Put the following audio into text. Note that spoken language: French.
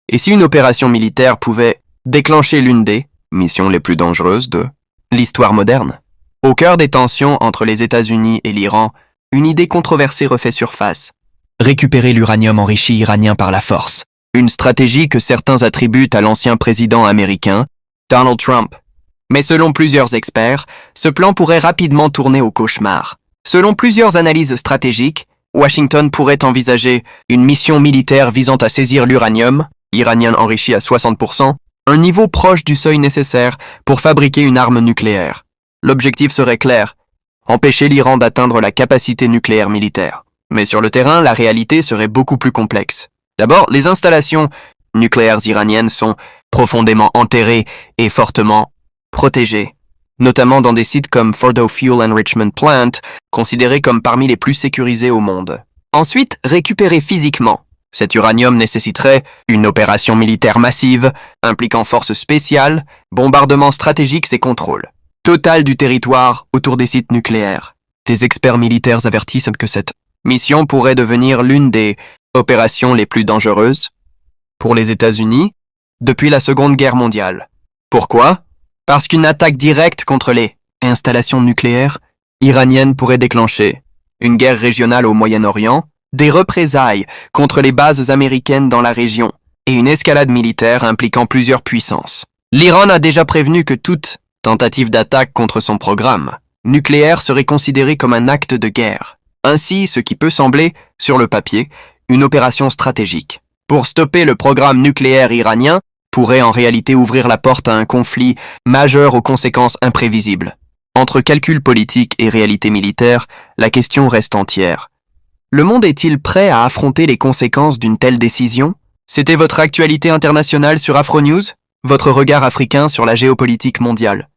Et si une opération militaire pouvait déclencher l'une des missions les plus dangereuses de l'histoire moderne? Au cœur des tensions entre les États-Unis et l'Iran, une idée controversée refait surface. Récupérer l'uranium enrichi iranien par la force. Une stratégie que certains attribuent à l'ancien président américain, Donald Trump. Mais selon plusieurs experts, ce plan pourrait rapidement tourner au cauchemar. Selon plusieurs analyses stratégiques, Washington pourrait envisager une mission militaire visant à saisir l'uranium, iranien enrichi à 60%, un niveau proche du seuil nécessaire pour fabriquer une arme nucléaire. L'objectif serait clair, empêcher l'Iran d'atteindre la capacité nucléaire militaire. Mais sur le terrain, la réalité serait beaucoup plus complexe. D'abord, les installations nucléaires iraniennes sont profondément enterrées et fortement protégées, notamment dans des sites comme Fordo Fuel Enrichment Plant, considérés comme parmi les plus sécurisés au monde. Ensuite, récupérer physiquement. Cet uranium nécessiterait une opération militaire massive, impliquant forces spéciales, bombardements stratégiques et contrôle total du territoire autour des sites nucléaires. Des experts militaires avertissent que cette mission pourrait devenir l'une des opérations les plus dangereuses pour les États-Unis depuis la Seconde Guerre mondiale. Pourquoi? Parce qu'une attaque directe contre les installations nucléaires iraniennes pourrait déclencher une guerre régionale au Moyen-Orient, des représailles contre les bases américaines dans la région et une escalade militaire impliquant plusieurs puissances. L'Iran a déjà prévenu que toute tentative d'attaque contre son programme nucléaire serait considérée comme un acte de guerre. Ainsi, ce qui peut sembler, sur le papier, une opération stratégique pour stopper le programme nucléaire iranien pourrait en réalité ouvrir la porte à un conflit majeur aux conséquences imprévisibles. Entre calcul politique et réalité militaire, la question reste entière. Le monde est-il prêt à affronter les conséquences d'une telle décision? C'était votre actualité internationale sur Afronews, votre regard africain sur la géopolitique mondiale.